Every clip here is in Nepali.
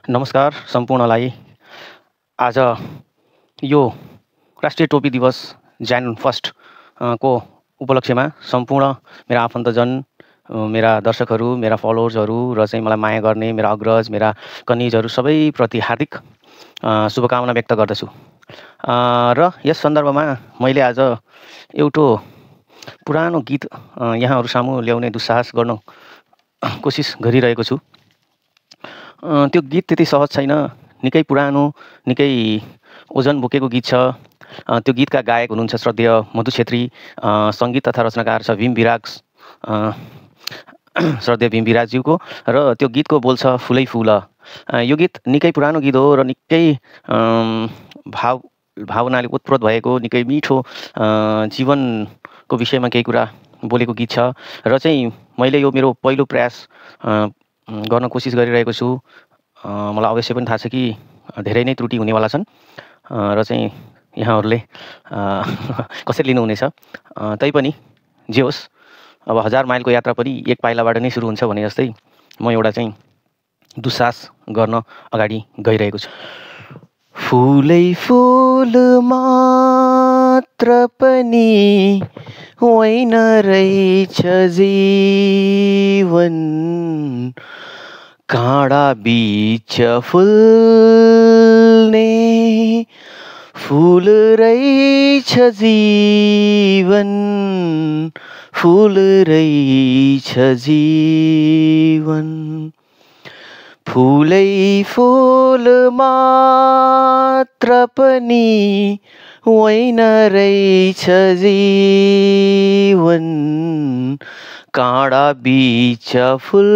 नमस्कार सम्पूर्णलाई। आज यो राष्ट्रिय टोपी दिवस जान 1 को उपलक्ष्यमा सम्पूर्ण मेरा आफन्तजन, मेरा दर्शकहरू, मेरा फलोवर्सहरू र चाहिँ मलाई माया गर्ने मेरा अग्रज, मेरा कनिजहरू सबैप्रति हार्दिक शुभकामना व्यक्त गर्दछु। र यस सन्दर्भमा मैले आज एउटा पुरानो गीत यहाँहरू सामु ल्याउने दुस्साहस गर्न कोसिस गरिरहेको छु। त्यो गीत त्यति सहज छैन, निकै पुरानो, निकै ओजन बोकेको गीत छ। त्यो गीतका गायक हुनुहुन्छ श्रद्धेय मधु छेत्री, सङ्गीत तथा रचनाकार छ भीम विराग, श्रद्धेय भीम विरागज्यूको, र त्यो गीतको बोल छ फुलै फुल। यो गीत निकै पुरानो गीत हो र निकै भावनाले ओतप्रोत भएको, निकै मिठो जीवनको विषयमा केही कुरा बोलेको गीत छ। र चाहिँ मैले यो मेरो पहिलो प्रयास गर्न कोसिस गरिरहेको छु। मलाई अवश्य पनि थाहा छ कि धेरै नै त्रुटि हुनेवाला छन् र चाहिँ यहाँहरूले कसरी लिनुहुनेछ। तैपनि जे होस्, अब 1000 माइलको यात्रा पनि एक पाइलाबाट नै सुरु हुन्छ भने जस्तै म एउटा चाहिँ दुस्साहस गर्न अगाडि गइरहेको छु। फुलै फुल मात्र पनि होइन रहेछ जीवन, काँडा बीच फुल्ने फुल रहेछ जीवन, फुल रहेछ जीवन। फुलै फुल मात्र पनि होइन रहेछ जीवन, काँडा बीच फुल्ने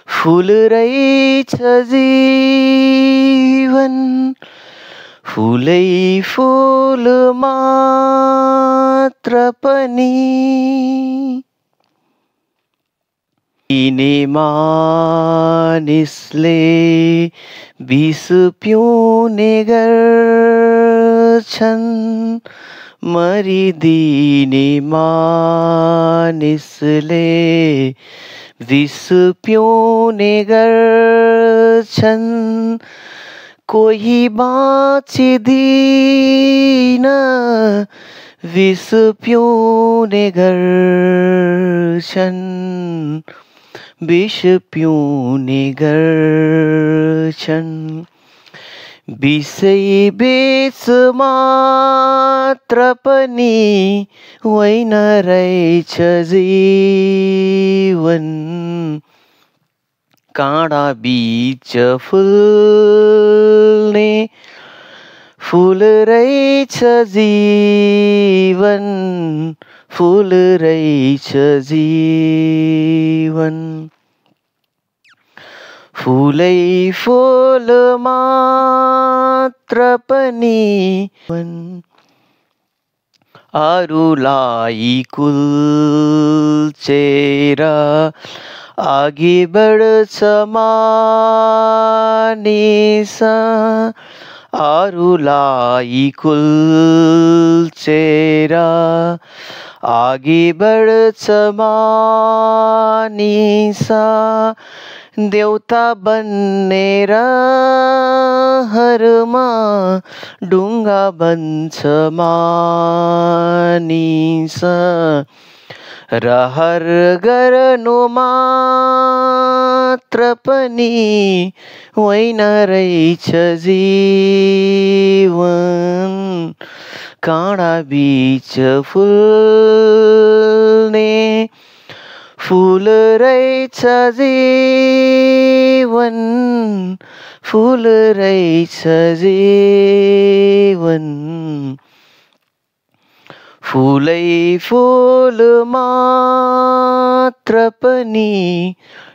फुल रहेछ जीवन। फुलै फुल मात्र पनि दिने मानिसले विष पिउने गर्छन्, मरिदिने मानिसले विष पिउने गर्छन्, कोही बाँचिदिन विष पिउने गर्छन्, विष पिउने गर्छन्। विषै बेच मात्र पनि होइन रहेछ जीवन, काँडा बीच फुल्ने फुल रहेछ जीवन, फुल रहेछ जीवन। फुलै फुल मात्र पनि अरूलाई कुल्चेर अघि बढ्छ मानिस, अरूलाई कुल्चेर अघि बढ्छ मानिस, देउता बन्ने रहरमा ढुङ्गा बन्छ मानिस, रहर गर्नु मात्र पनि होइन रहेछ जीवन, काँडा बीच फुल्ने फुल रहेछ जीवन, फुल रहेछ जीवन। फुलै फुल मात्र पनि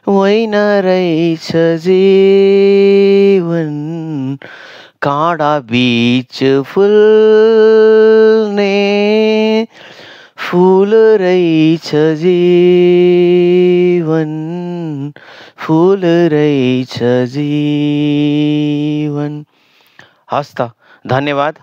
होइन रहेछ जीवन, काँडा बीच फुल्ने फुल रहेछ जीवन, फुल रहेछ जीवन। हस्त, धन्यवाद।